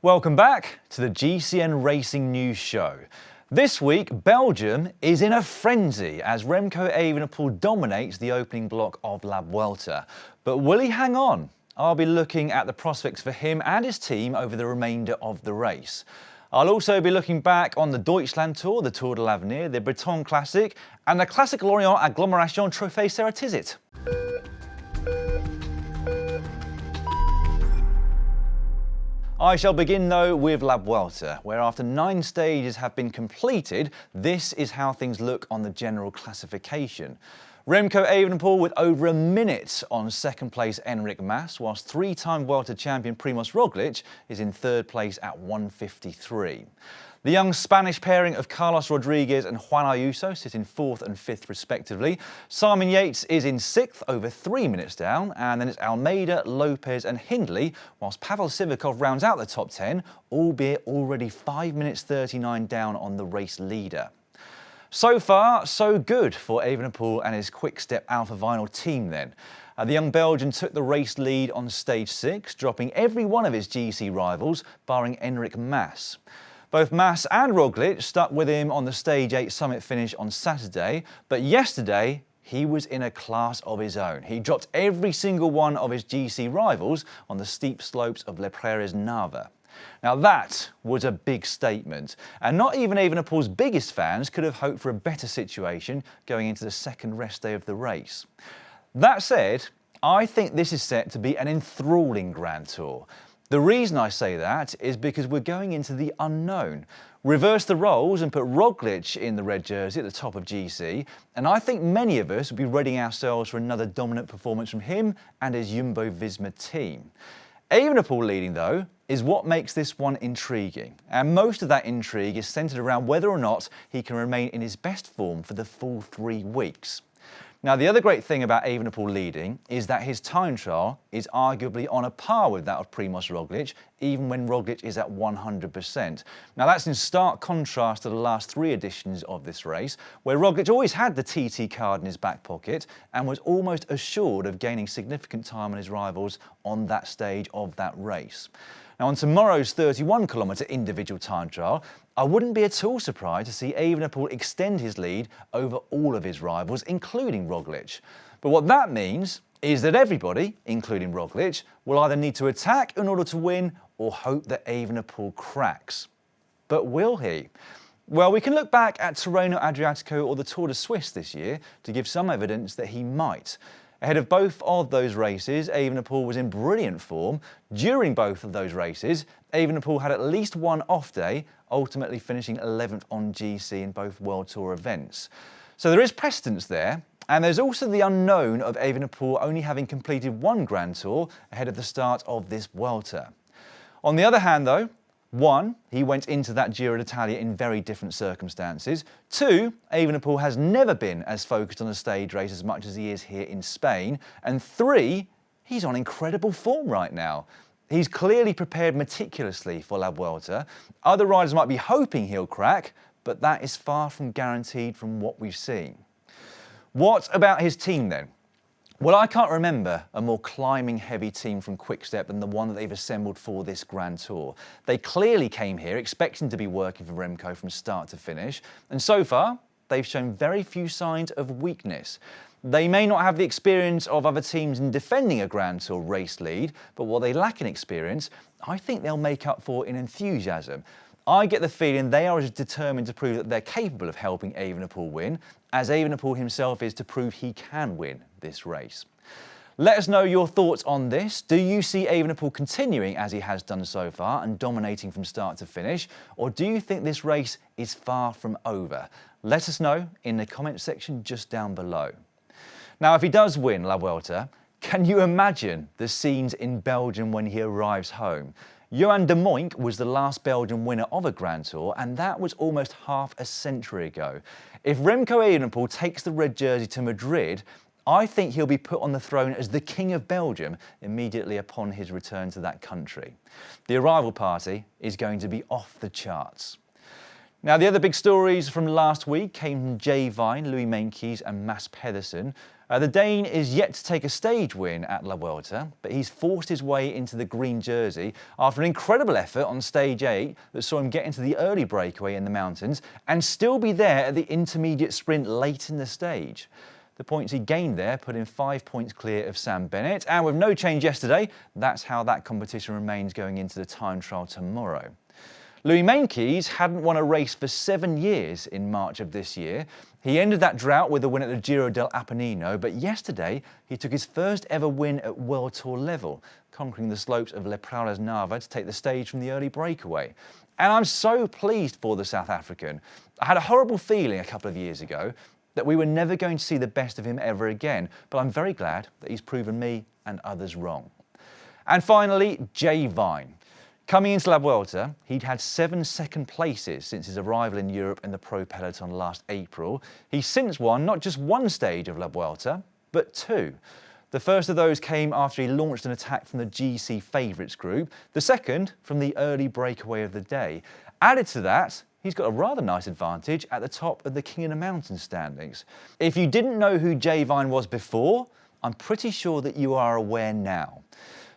Welcome back to the GCN Racing News Show. This week, Belgium is in a frenzy as Remco Evenepoel dominates the opening block of La Vuelta. But will he hang on? I'll be looking at the prospects for him and his team over the remainder of the race. I'll also be looking back on the Deutschland Tour, the Tour de l'Avenir, the Breton Classic and the Classic Lorient Agglomeration Trophée Ceratizit. I shall begin though with La Vuelta, where after 9 stages have been completed, this is how things look on the general classification. Remco Evenepoel with over a minute on second place Enric, whilst 3-time Vuelta champion Primož Roglič is in third place at 1:53. The young Spanish pairing of Carlos Rodriguez and Juan Ayuso sit in 4th and 5th respectively. Simon Yates is in 6th, over 3 minutes down, and then it's Almeida, Lopez and Hindley, whilst Pavel Sivakov rounds out the top 10, albeit already 5 minutes 39 down on the race leader. So far, so good for Evenepoel and his Quick-Step Alpha Vinyl team then. The young Belgian took the race lead on stage 6, dropping every one of his GC rivals, barring Enric. Both Mas and Roglič stuck with him on the stage 8 summit finish on Saturday, but yesterday he was in a class of his own. He dropped every single one of his GC rivals on the steep slopes of Les Prairies Nava. Now that was a big statement, and not even Evenepoel's biggest fans could have hoped for a better situation going into the second rest day of the race. That said, I think this is set to be an enthralling Grand Tour. The reason I say that is because we're going into the unknown. Reverse the roles and put Roglič in the red jersey at the top of GC, and I think many of us will be readying ourselves for another dominant performance from him and his Jumbo-Visma team. Evenepoel leading, though, is what makes this one intriguing, and most of that intrigue is centred around whether or not he can remain in his best form for the full 3 weeks. Now, the other great thing about Evenepoel leading is that his time trial is arguably on a par with that of Primož Roglič, even when Roglič is at 100%. Now, that's in stark contrast to the last 3 editions of this race, where Roglič always had the TT card in his back pocket and was almost assured of gaining significant time on his rivals on that stage of that race. Now, on tomorrow's 31-kilometre individual time trial, I wouldn't be at all surprised to see Evenepoel extend his lead over all of his rivals, including Roglič. But what that means is that everybody, including Roglič, will either need to attack in order to win or hope that Evenepoel cracks. But will he? Well, we can look back at Tirreno Adriatico or the Tour de Suisse this year to give some evidence that he might. Ahead of both of those races, Evenepoel was in brilliant form. During both of those races, Evenepoel had at least one off day, ultimately finishing 11th on GC in both World Tour events. So there is precedence there, and there's also the unknown of Evenepoel only having completed 1 Grand Tour ahead of the start of this Vuelta. On the other hand though, 1, he went into that Giro d'Italia in very different circumstances. 2, Evenepoel has never been as focused on a stage race as much as he is here in Spain. And 3, he's on incredible form right now. He's clearly prepared meticulously for La Vuelta. Other riders might be hoping he'll crack, but that is far from guaranteed from what we've seen. What about his team then? Well, I can't remember a more climbing-heavy team from Quick-Step than the one that they've assembled for this Grand Tour. They clearly came here expecting to be working for Remco from start to finish, and so far, they've shown very few signs of weakness. They may not have the experience of other teams in defending a Grand Tour race lead, but what they lack in experience, I think they'll make up for in enthusiasm. I get the feeling they are as determined to prove that they're capable of helping Evenepoel win as Evenepoel himself is to prove he can win this race. Let us know your thoughts on this. Do you see Evenepoel continuing as he has done so far and dominating from start to finish? Or do you think this race is far from over? Let us know in the comment section just down below. Now, if he does win La Vuelta, can you imagine the scenes in Belgium when he arrives home? Johan de Moink was the last Belgian winner of a Grand Tour, and that was almost half a century ago. If Remco Evenepoel takes the red jersey to Madrid, I think he'll be put on the throne as the King of Belgium immediately upon his return to that country. The arrival party is going to be off the charts. Now, the other big stories from last week came from Jay Vine, Louis Meintjes and Mads Pedersen. The Dane is yet to take a stage win at La Vuelta, but he's forced his way into the green jersey after an incredible effort on stage 8 that saw him get into the early breakaway in the mountains and still be there at the intermediate sprint late in the stage. The points he gained there put him 5 points clear of Sam Bennett, and with no change yesterday, that's how that competition remains going into the time trial tomorrow. Louis Meintjes hadn't won a race for 7 years in March of this year. He ended that drought with a win at the Giro dell'Appennino, but yesterday he took his first ever win at World Tour level, conquering the slopes of Le Prades Nava to take the stage from the early breakaway. And I'm so pleased for the South African. I had a horrible feeling a couple of years ago that we were never going to see the best of him ever again, but I'm very glad that he's proven me and others wrong. And finally, Jay Vine. Coming into La Vuelta, he'd had 7 second places since his arrival in Europe in the pro peloton last April. He's since won not just one stage of La Vuelta, but 2. The first of those came after he launched an attack from the GC favourites group, the second from the early breakaway of the day. Added to that, he's got a rather nice advantage at the top of the King of the Mountain standings. If you didn't know who Jay Vine was before, I'm pretty sure that you are aware now.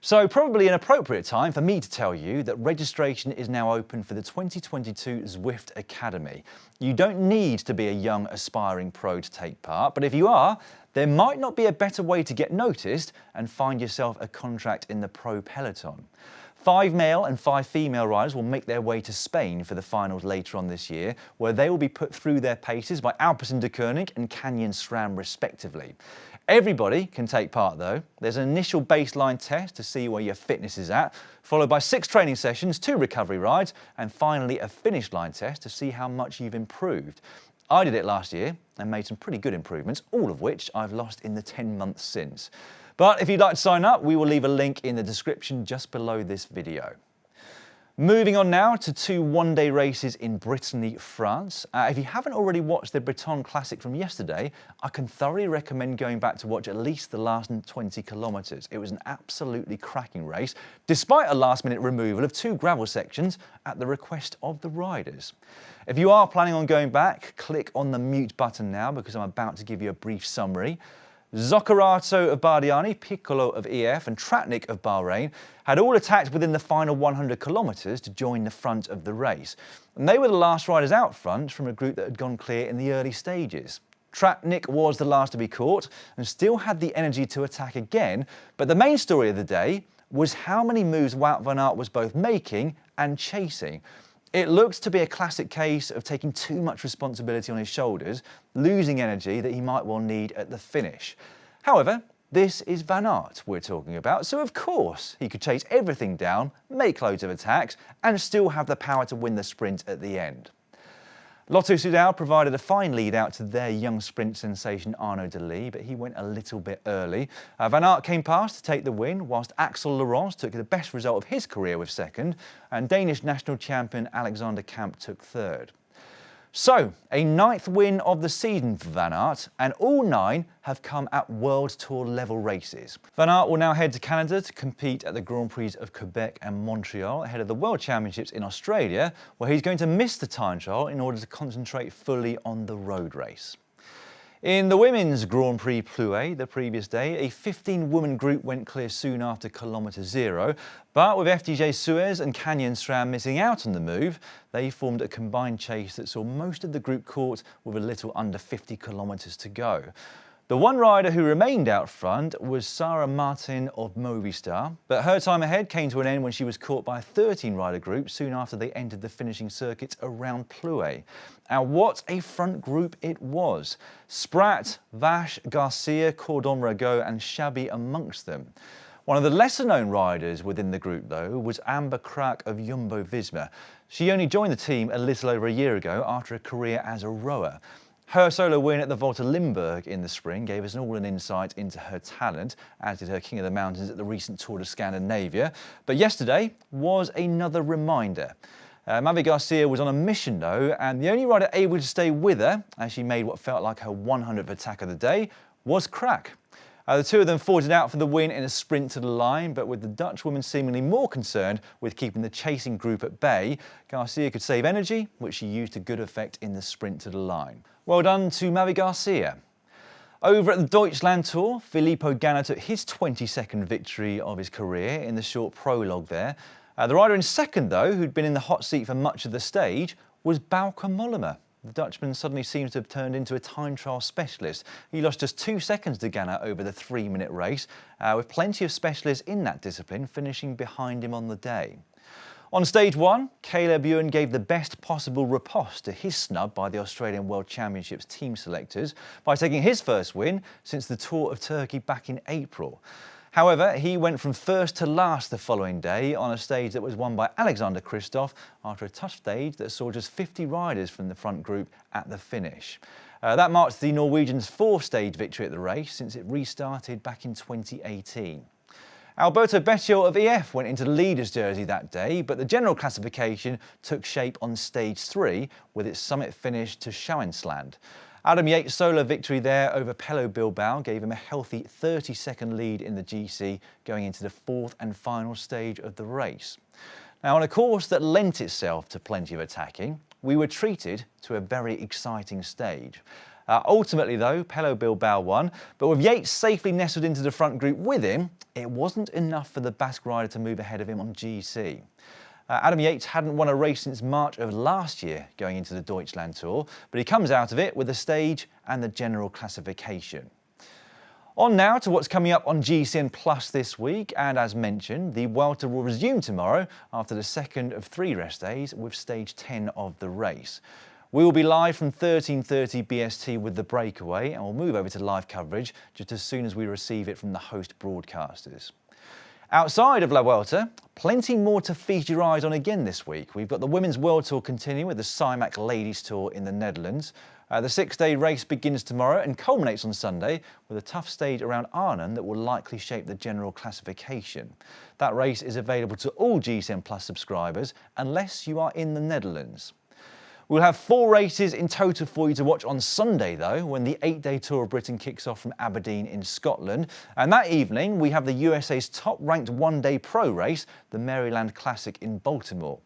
So probably an appropriate time for me to tell you that registration is now open for the 2022 Zwift Academy. You don't need to be a young aspiring pro to take part, but if you are, there might not be a better way to get noticed and find yourself a contract in the pro peloton. 5 male and 5 female riders will make their way to Spain for the finals later on this year, where they will be put through their paces by Alpecin de Koning and Canyon SRAM respectively. Everybody can take part though. There's an initial baseline test to see where your fitness is at, followed by 6 training sessions, 2 recovery rides, and finally a finish line test to see how much you've improved. I did it last year and made some pretty good improvements, all of which I've lost in the 10 months since. But if you'd like to sign up, we will leave a link in the description just below this video. Moving on now to 2 one-day races in Brittany, France. If you haven't already watched the Breton Classic from yesterday, I can thoroughly recommend going back to watch at least the last 20 kilometres. It was an absolutely cracking race, despite a last-minute removal of 2 gravel sections at the request of the riders. If you are planning on going back, click on the mute button now because I'm about to give you a brief summary. Zoccarato of Bardiani, Piccolo of EF and Tratnik of Bahrain had all attacked within the final 100 kilometres to join the front of the race. And they were the last riders out front from a group that had gone clear in the early stages. Tratnik was the last to be caught and still had the energy to attack again, but the main story of the day was how many moves Wout van Aert was both making and chasing. It looked to be a classic case of taking too much responsibility on his shoulders, losing energy that he might well need at the finish. However, this is Van Aert we're talking about, so of course he could chase everything down, make loads of attacks, and still have the power to win the sprint at the end. Lotto Soudal provided a fine lead out to their young sprint sensation Arnaud Delis, but he went a little bit early. Van Aert came past to take the win, whilst Axel Laurence took the best result of his career with second, and Danish national champion Alexander Kamp took third. So, a 9th win of the season for Van Aert, and all 9 have come at World Tour level races. Van Aert will now head to Canada to compete at the Grand Prix of Quebec and Montreal ahead of the World Championships in Australia, where he's going to miss the time trial in order to concentrate fully on the road race. In the women's Grand Prix Plouay the previous day, a 15-woman group went clear soon after kilometre 0, but with FDJ Suez and Canyon SRAM missing out on the move, they formed a combined chase that saw most of the group caught with a little under 50 kilometres to go. The one rider who remained out front was Sarah Martin of Movistar, but her time ahead came to an end when she was caught by a 13-rider group soon after they entered the finishing circuit around Plouay. And what a front group it was. Sprat, Vache, Garcia, Cordon Rago and Chabi amongst them. One of the lesser-known riders within the group, though, was Amber Krak of Jumbo-Visma. She only joined the team a little over a year ago after a career as a rower. Her solo win at the Volta Limburg in the spring gave us an insight into her talent, as did her King of the Mountains at the recent Tour de Scandinavia. But yesterday was another reminder. Mavi Garcia was on a mission though, and the only rider able to stay with her, as she made what felt like her 100th attack of the day, was Krak. The two of them fought it out for the win in a sprint to the line, but with the Dutch woman seemingly more concerned with keeping the chasing group at bay, Garcia could save energy, which she used to good effect in the sprint to the line. Well done to Mavi Garcia. Over at the Deutschland Tour, Filippo Ganna took his 22nd victory of his career in the short prologue there. The rider in second, though, who'd been in the hot seat for much of the stage, was Bauke Mollema. The Dutchman suddenly seems to have turned into a time trial specialist. He lost just 2 seconds to Ganna over the 3-minute race, with plenty of specialists in that discipline finishing behind him on the day. On stage 1, Caleb Ewan gave the best possible riposte to his snub by the Australian World Championships team selectors by taking his first win since the Tour of Turkey back in April. However, he went from first to last the following day on a stage that was won by Alexander Kristoff after a tough stage that saw just 50 riders from the front group at the finish. That marks the Norwegian's 4th stage victory at the race since it restarted back in 2018. Alberto Bettiol of EF went into the leader's jersey that day, but the general classification took shape on stage 3 with its summit finish to Schauinsland. Adam Yates' solo victory there over Pello Bilbao gave him a healthy 30-second lead in the GC going into the 4th and final stage of the race. Now, on a course that lent itself to plenty of attacking, we were treated to a very exciting stage. Ultimately, though, Pello Bilbao won, but with Yates safely nestled into the front group with him, it wasn't enough for the Basque rider to move ahead of him on GC. Adam Yates hadn't won a race since March of last year going into the Deutschland Tour, but he comes out of it with the stage and the general classification. On now to what's coming up on GCN Plus this week, and as mentioned, the Vuelta will resume tomorrow after the second of 3 rest days with stage 10 of the race. We will be live from 13:30 BST with the breakaway, and we'll move over to live coverage just as soon as we receive it from the host broadcasters. Outside of La Vuelta, plenty more to feast your eyes on again this week. We've got the Women's World Tour continuing with the CIMAC Ladies Tour in the Netherlands. The 6-day race begins tomorrow and culminates on Sunday with a tough stage around Arnhem that will likely shape the general classification. That race is available to all GCN Plus subscribers unless you are in the Netherlands. We'll have 4 races in total for you to watch on Sunday, though, when the 8-day Tour of Britain kicks off from Aberdeen in Scotland. And that evening, we have the USA's top-ranked one-day pro race, the Maryland Classic in Baltimore.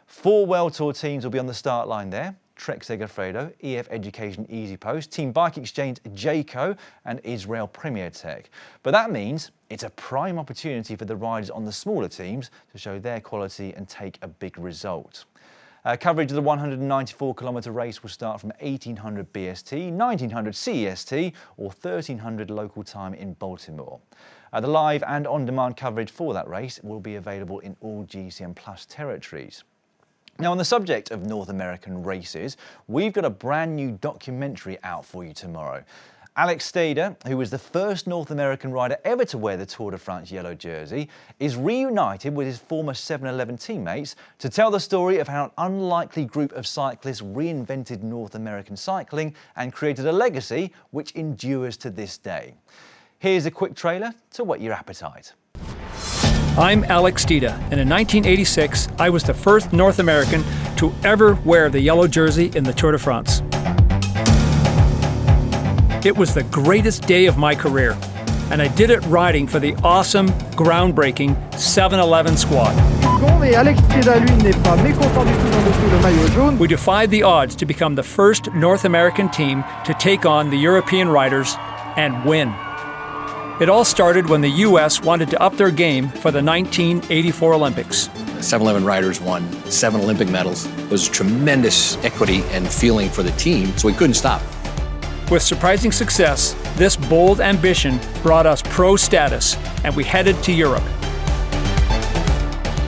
4 World Tour teams will be on the start line there. Trek Segafredo, EF Education Easy Post, Team Bike Exchange Jayco and Israel Premier Tech. But that means it's a prime opportunity for the riders on the smaller teams to show their quality and take a big result. Coverage of the 194-kilometre race will start from 1800 BST, 1900 CEST or 1300 local time in Baltimore. The live and on-demand coverage for that race will be available in all GCN Plus territories. Now, on the subject of North American races, we've got a brand new documentary out for you tomorrow. Alex Stader, who was the first North American rider ever to wear the Tour de France yellow jersey, is reunited with his former 7-Eleven teammates to tell the story of how an unlikely group of cyclists reinvented North American cycling and created a legacy which endures to this day. Here's a quick trailer to whet your appetite. I'm Alex Stader, and in 1986, I was the first North American to ever wear the yellow jersey in the Tour de France. It was the greatest day of my career, and I did it riding for the awesome, groundbreaking 7-Eleven squad. We defied the odds to become the first North American team to take on the European riders and win. It all started when the U.S. wanted to up their game for the 1984 Olympics. 7-Eleven riders won 7 Olympic medals. It was tremendous equity and feeling for the team, so we couldn't stop. With surprising success, this bold ambition brought us pro status, and we headed to Europe.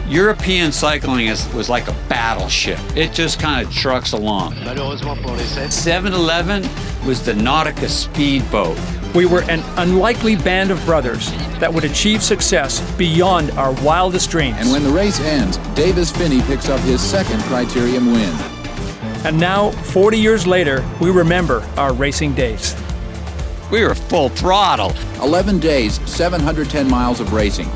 European cycling was like a battleship. It just kind of trucks along. 7-Eleven was the Nautica speedboat. We were an unlikely band of brothers that would achieve success beyond our wildest dreams. And when the race ends, Davis Finney picks up his second Criterium win. And now, 40 years later, we remember our racing days. We were full throttle. 11 days, 710 miles of racing.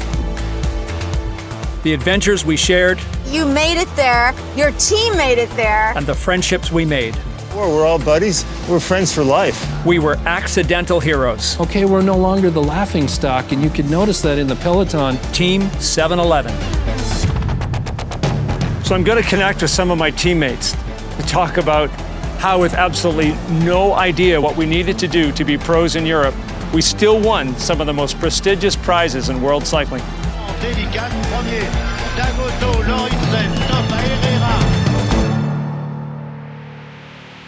The adventures we shared. You made it there. Your team made it there. And the friendships we made. We're all buddies. We're friends for life. We were accidental heroes. Okay, we're no longer the laughing stock, and you can notice that in the peloton. Team 7-Eleven. So I'm going to connect with some of my teammates to talk about how with absolutely no idea what we needed to do to be pros in Europe, we still won some of the most prestigious prizes in world cycling.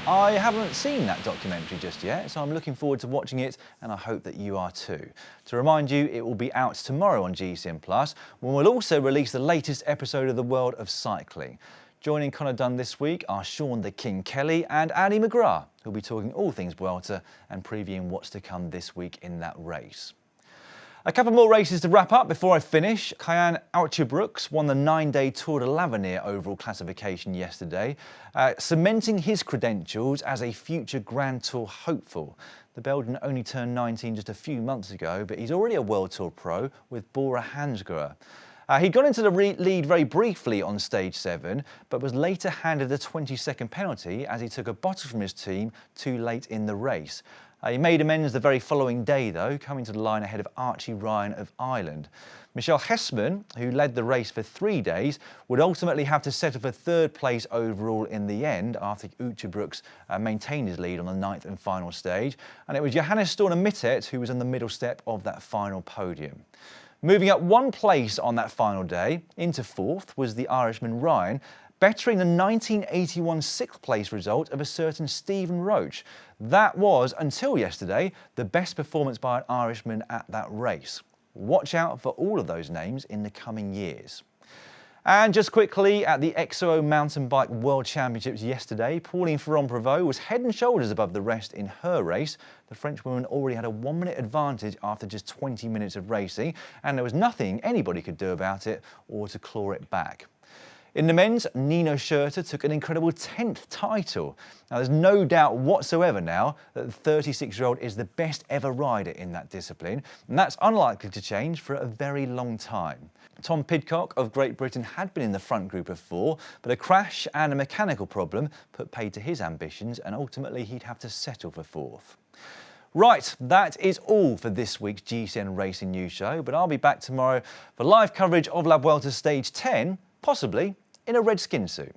I haven't seen that documentary just yet, so I'm looking forward to watching it, and I hope that you are too. To remind you, it will be out tomorrow on GCN+, when we'll also release the latest episode of The World of Cycling. Joining Connor Dunn this week are Sean the King Kelly and Andy McGrath, who'll be talking all things Vuelta and previewing what's to come this week in that race. A couple more races to wrap up before I finish. Kayaan Archibroeks won the 9-day Tour de l'Avenir overall classification yesterday, cementing his credentials as a future Grand Tour hopeful. The Belgian only turned 19 just a few months ago, but he's already a World Tour pro with Bora Hansgrohe. He got into the lead very briefly on stage 7, but was later handed a 20-second penalty as he took a bottle from his team too late in the race. He made amends the very following day, though, coming to the line ahead of Archie Ryan of Ireland. Michel Hessman, who led the race for 3 days, would ultimately have to settle for 3rd place overall in the end after Archibroeks maintained his lead on the 9th and final stage. And it was Johannes Storna-Mittet who was on the middle step of that final podium. Moving up 1 place on that final day, into 4th, was the Irishman Ryan, bettering the 1981 6th place result of a certain Stephen Roche. That was, until yesterday, the best performance by an Irishman at that race. Watch out for all of those names in the coming years. And just quickly, at the XO Mountain Bike World Championships yesterday, Pauline Ferrand-Prévot was head and shoulders above the rest in her race. The Frenchwoman already had a 1-minute advantage after just 20 minutes of racing, and there was nothing anybody could do about it or to claw it back. In the men's, Nino Schurter took an incredible 10th title. Now, there's no doubt whatsoever now that the 36-year-old is the best ever rider in that discipline, and that's unlikely to change for a very long time. Tom Pidcock of Great Britain had been in the front group of 4, but a crash and a mechanical problem put paid to his ambitions, and ultimately he'd have to settle for 4th. Right, that is all for this week's GCN Racing News Show, but I'll be back tomorrow for live coverage of La Vuelta Stage 10, possibly in a red skin suit.